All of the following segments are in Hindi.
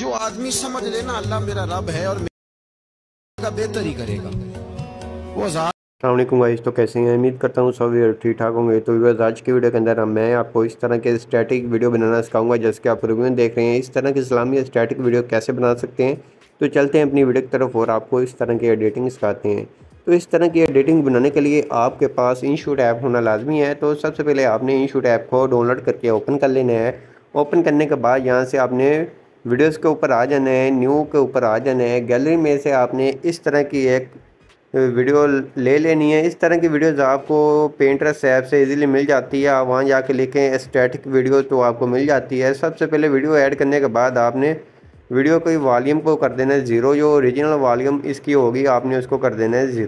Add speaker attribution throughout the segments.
Speaker 1: जो आदमी समझ लेना अल्लाह मेरा रब है और मेरा बेहतर ही करेगा वो
Speaker 2: अस्सलामुअलैकुम गाइस, तो कैसे हैं? उम्मीद करता हूँ सब ठीक ठाक होंगे। तो व्यूअर्स, आज की वीडियो के अंदर मैं आपको इस तरह के स्टैटिक वीडियो बनाना सिखाऊंगा जैसे कि आप रिव्यू में देख रहे हैं। इस तरह की इस्लामी स्टैटिक वीडियो कैसे बना सकते हैं, तो चलते हैं अपनी वीडियो की तरफ और आपको इस तरह की एडिटिंग सिखाते हैं। तो इस तरह की एडिटिंग बनाने के लिए आपके पास InShoot ऐप होना लाजमी है। तो सबसे पहले आपने InShoot ऐप को डाउनलोड करके ओपन कर लेना है। ओपन करने के बाद यहाँ से आपने वीडियोज़ के ऊपर आ जाना है, न्यू के ऊपर आ जाना है। गैलरी में से आपने इस तरह की एक वीडियो ले लेनी है। इस तरह की वीडियोज़ आपको Pinterest ऐप से इजीली मिल जाती है। आप वहाँ जाके लिखें स्टैटिक वीडियो तो आपको मिल जाती है। सबसे पहले वीडियो ऐड करने के बाद आपने वीडियो की वॉल्यूम को कर देना है 0। जो ओरिजिनल वॉल्यूम इसकी होगी आपने उसको कर देना है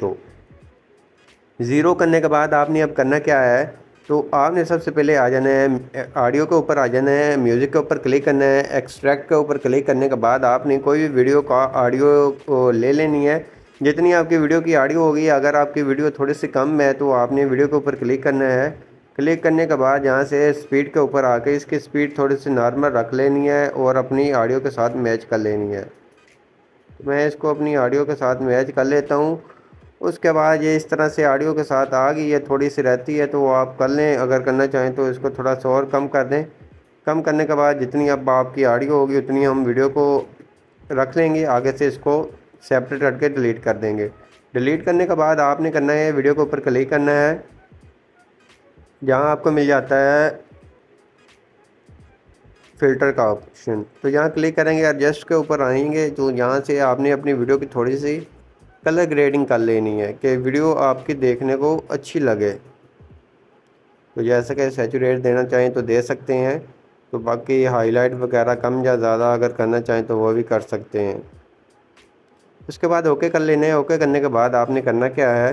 Speaker 2: 0 करने के बाद आपने अब करना क्या है, तो आपने सबसे पहले आ जाना है ऑडियो के ऊपर, आ जाना है म्यूज़िक के ऊपर क्लिक करना है। एक्सट्रैक्ट के ऊपर क्लिक करने के बाद आपने कोई भी वीडियो का ऑडियो ले लेनी है। जितनी आपकी वीडियो की ऑडियो होगी, अगर आपकी वीडियो थोड़ी सी कम है तो आपने वीडियो के ऊपर क्लिक करना है। क्लिक करने के बाद यहाँ से स्पीड के ऊपर आके इसकी स्पीड थोड़ी सी नॉर्मल रख लेनी है और अपनी ऑडियो के साथ मैच कर लेनी है। मैं इसको अपनी ऑडियो के साथ मैच कर लेता हूँ। उसके बाद ये इस तरह से ऑडियो के साथ आ गई है, थोड़ी सी रहती है तो वो आप कर लें। अगर करना चाहें तो इसको थोड़ा सा और कम कर दें। कम करने के बाद जितनी अब आपकी ऑडियो होगी उतनी हम वीडियो को रख लेंगे। आगे से इसको सेपरेट करके डिलीट कर देंगे। डिलीट करने के बाद आपने करना है वीडियो के ऊपर क्लिक करना है, जहाँ आपको मिल जाता है फ़िल्टर का ऑप्शन। तो यहाँ क्लिक करेंगे, एडजस्ट के ऊपर आएंगे तो यहाँ से आपने अपनी वीडियो की थोड़ी सी कलर ग्रेडिंग कर लेनी है कि वीडियो आपकी देखने को अच्छी लगे। तो जैसे कि सैचुरेट देना चाहें तो दे सकते हैं, तो बाकी हाईलाइट वगैरह कम या ज़्यादा अगर करना चाहें तो वो भी कर सकते हैं। उसके बाद ओके कर लेना है। ओके करने के बाद आपने करना क्या है,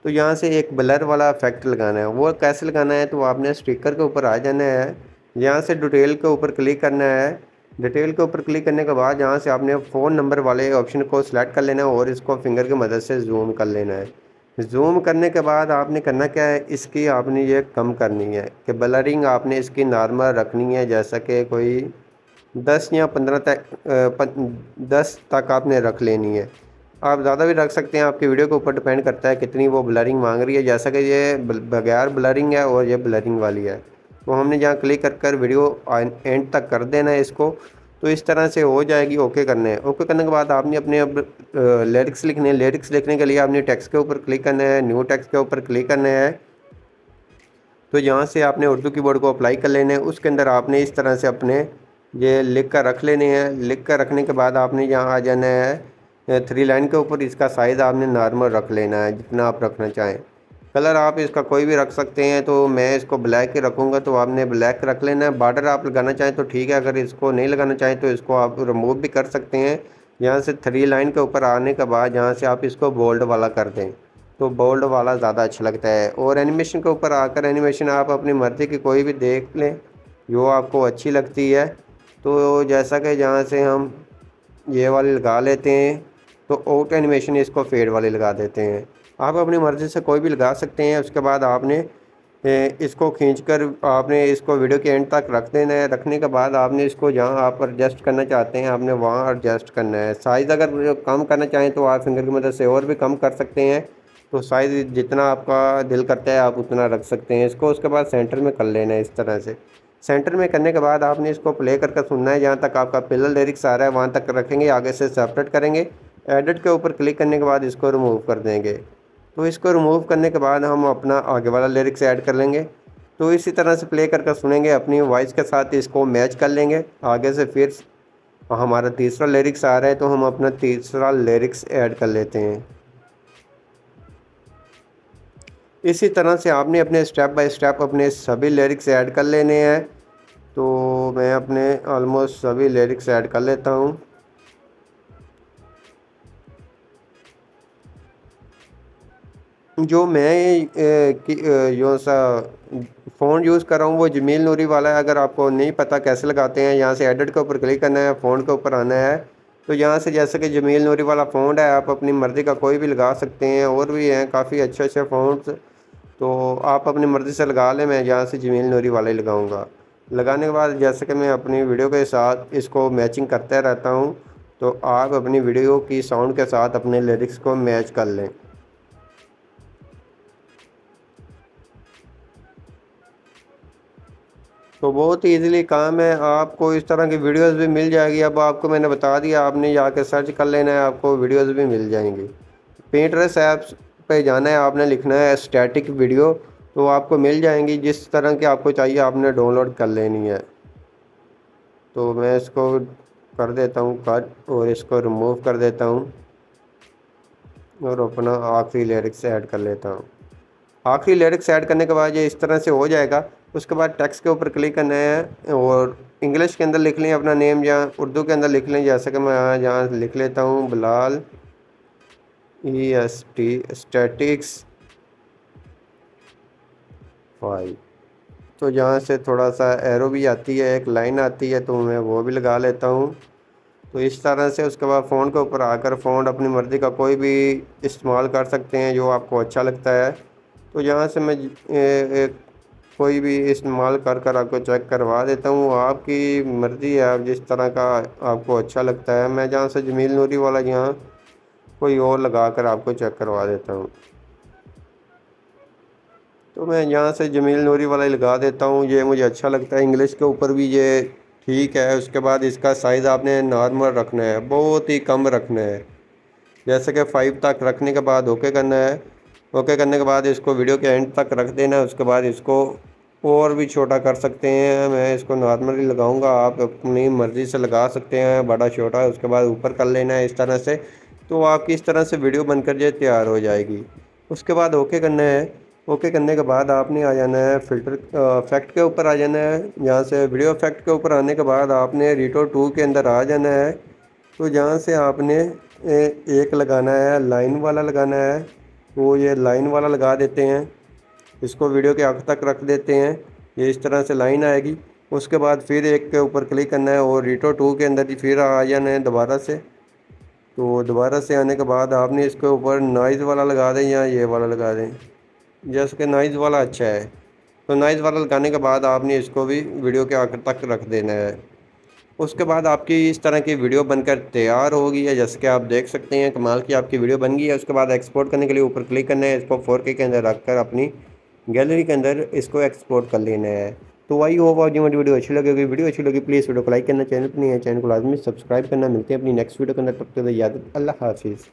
Speaker 2: तो यहाँ से एक ब्लर वाला इफेक्ट लगाना है। वो कैसे लगाना है, तो आपने स्टिकर के ऊपर आ जाना है। यहाँ से डिटेल के ऊपर क्लिक करना है। डिटेल के ऊपर क्लिक करने के बाद यहाँ से आपने फ़ोन नंबर वाले ऑप्शन को सिलेक्ट कर लेना है और इसको फिंगर की मदद से जूम कर लेना है। जूम करने के बाद आपने करना क्या है, इसकी आपने ये कम करनी है कि ब्लरिंग आपने इसकी नॉर्मल रखनी है, जैसा कि कोई 10 या 15 तक 10 तक आपने रख लेनी है। आप ज़्यादा भी रख सकते हैं, आपकी वीडियो के ऊपर डिपेंड करता है कितनी वो ब्लरिंग मांग रही है। जैसा कि ये बगैर ब्लरिंग है और ये ब्लरिंग वाली है, तो हमने जहाँ क्लिक कर वीडियो एंड तक कर देना है इसको। तो इस तरह से हो जाएगी। ओके करना है। ओके करने के बाद आपने अपने अब लिरिक्स लिखने हैं। लिरिक्स लिखने के लिए आपने टेक्स्ट के ऊपर क्लिक करना है, न्यू टेक्स्ट के ऊपर क्लिक करना है। तो यहाँ से आपने उर्दू कीबोर्ड को अप्लाई कर लेना है। उसके अंदर आपने इस तरह से अपने ये लिख कर रख लेने हैं। लिख कर रखने के बाद आपने यहाँ आ जाना है 3 लाइन के ऊपर। इसका साइज़ आपने नॉर्मल रख लेना है जितना आप रखना चाहें। कलर आप इसका कोई भी रख सकते हैं, तो मैं इसको ब्लैक ही रखूँगा, तो आपने ब्लैक रख लेना है। बॉर्डर आप लगाना चाहें तो ठीक है, अगर इसको नहीं लगाना चाहें तो इसको आप रिमूव भी कर सकते हैं। यहाँ से 3 लाइन के ऊपर आने के बाद यहाँ से आप इसको बोल्ड वाला कर दें, तो बोल्ड वाला ज़्यादा अच्छा लगता है। और एनिमेशन के ऊपर आकर एनिमेशन आप अपनी मर्ज़ी की कोई भी देख लें जो आपको अच्छी लगती है। तो जैसा कि जहाँ से हम ये वाली लगा लेते हैं, तो आउट एनिमेशन इसको फेड वाली लगा देते हैं। आप अपनी मर्ज़ी से कोई भी लगा सकते हैं। उसके बाद आपने इसको खींचकर आपने इसको वीडियो के एंड तक रख देना है। रखने के बाद आपने इसको जहाँ आप एडजस्ट करना चाहते हैं आपने वहाँ एडजस्ट करना है। साइज़ अगर कम करना चाहें तो आप फिंगर की मदद से और भी कम कर सकते हैं। तो साइज़ जितना आपका दिल करता है आप उतना रख सकते हैं इसको। उसके बाद सेंटर में कर लेना है इस तरह से। सेंटर में करने के बाद आपने इसको प्ले करके सुनना है। जहाँ तक आपका पहला लिरिक्स आ रहा है वहाँ तक रखेंगे, आगे से सेपरेट करेंगे। एडिट के ऊपर क्लिक करने के बाद इसको रिमूव कर देंगे। तो इसको रिमूव करने के बाद हम अपना आगे वाला लिरिक्स ऐड कर लेंगे। तो इसी तरह से प्ले करके सुनेंगे, अपनी वॉइस के साथ इसको मैच कर लेंगे। आगे से फिर हमारा तीसरा लिरिक्स आ रहा है तो हम अपना तीसरा लिरिक्स ऐड कर लेते हैं। इसी तरह से आपने अपने स्टेप बाय स्टेप अपने सभी लिरिक्स ऐड कर लेने हैं। तो मैं अपने ऑलमोस्ट सभी लिरिक्स ऐड कर लेता हूँ। जो मैं जो सा फ़ॉन्ट यूज़ कर रहा हूँ वो जमील नूरी वाला है। अगर आपको नहीं पता कैसे लगाते हैं, यहाँ से एडिट के ऊपर क्लिक करना है, फ़ॉन्ट के ऊपर आना है। तो यहाँ से जैसे कि जमील नूरी वाला फ़ॉन्ट है, आप अपनी मर्ज़ी का कोई भी लगा सकते हैं। और भी हैं काफ़ी अच्छे अच्छे फ़ॉन्ट्स, तो आप अपनी मर्ज़ी से लगा लें। मैं यहाँ से जमील नूरी वाला ही लगाऊँगा। लगाने के बाद जैसे कि मैं अपनी वीडियो के साथ इसको मैचिंग करते रहता हूँ, तो आप अपनी वीडियो की साउंड के साथ अपने लिरिक्स को मैच कर लें। तो बहुत ही ईज़िली काम है, आपको इस तरह की वीडियोस भी मिल जाएगी। अब आपको मैंने बता दिया, आपने जाके सर्च कर लेना है, आपको वीडियोस भी मिल जाएंगी। पिंटरेस्ट ऐप्स पे जाना है, आपने लिखना है स्टैटिक वीडियो, तो आपको मिल जाएंगी। जिस तरह की आपको चाहिए आपने डाउनलोड कर लेनी है। तो मैं इसको कर देता हूँ कट और इसको रिमूव कर देता हूँ और अपना आखिरी लिरिक्स ऐड कर लेता हूँ। आखिरी लिरिक्स ऐड करने के बाद ये इस तरह से हो जाएगा। उसके बाद टेक्स्ट के ऊपर क्लिक करना है और इंग्लिश के अंदर लिख लें अपना नेम, या उर्दू के अंदर लिख लें। जैसे कि मैं यहाँ लिख लेता हूँ बिलाल EST स्टैटिक्स 5। तो यहाँ से थोड़ा सा एरो भी आती है, एक लाइन आती है, तो मैं वो भी लगा लेता हूँ। तो इस तरह से उसके बाद फ़ॉन्ट के ऊपर आकर फ़ॉन्ट अपनी मर्ज़ी का कोई भी इस्तेमाल कर सकते हैं जो आपको अच्छा लगता है। तो यहाँ से मैं कोई भी इस्तेमाल कर आपको चेक करवा देता हूँ। आपकी मर्ज़ी है, आप जिस तरह का आपको अच्छा लगता है। मैं जहाँ से जमील नूरी वाला यहाँ कोई और लगा कर आपको चेक करवा देता हूँ। तो मैं यहाँ से जमील नूरी वाला ही लगा देता हूँ, ये मुझे अच्छा लगता है। इंग्लिश के ऊपर भी ये ठीक है। उसके बाद इसका साइज़ आपने नॉर्मल रखना है, बहुत ही कम रखना है। जैसे कि 5 तक रखने के बाद ओके करना है। ओके करने के बाद इसको वीडियो के एंड तक रख देना है। उसके बाद इसको और भी छोटा कर सकते हैं, मैं इसको नॉर्मली लगाऊंगा, आप अपनी मर्ज़ी से लगा सकते हैं, बड़ा छोटा। उसके बाद ऊपर कर लेना है इस तरह से। तो आपकी इस तरह से वीडियो बनकर ये तैयार हो जाएगी। उसके बाद ओके करना है। ओके करने के बाद आपने आ जाना है फ़िल्टर इफेक्ट के ऊपर आ जाना है। यहाँ से वीडियो इफेक्ट के ऊपर आने के बाद आपने रीटो 2 के अंदर आ जाना है। तो जहाँ से आपने एक लगाना है, लाइन वाला लगाना है, तो ये लाइन वाला लगा देते हैं। इसको वीडियो के आखिर तक रख देते हैं, ये इस तरह से लाइन आएगी। उसके बाद फिर एक के ऊपर क्लिक करना है और रीटो 2 के अंदर ही फिर आ जाना है दोबारा से। तो दोबारा से आने के बाद आपने इसके ऊपर नॉइज़ वाला लगा दें या ये वाला लगा दें। जैसे कि नॉइज़ वाला अच्छा है, तो नॉइज़ वाला लगाने के बाद आपने इसको भी वीडियो के आखिर तक रख देना है। उसके बाद आपकी इस तरह की वीडियो बनकर तैयार होगी है। जैसे कि आप देख सकते हैं कमाल की आपकी वीडियो बन गई है। उसके बाद एक्सपोर्ट करने के लिए ऊपर क्लिक करना है, इसको 4K के अंदर रखकर अपनी गैलरी के अंदर इसको एक्सपोर्ट कर लेना है। तो आई होप आज हमारी वीडियो अच्छी लगेगी। वीडियो अच्छी लगी प्लीज़ वीडियो को लाइक करना, चैनल पर नहीं है चैनल को लाजमी सब्सक्राइब करना। मिलते हैं अपनी नेक्स्ट वीडियो के अंदर, तब तक याद, अल्लाह हाफिज़।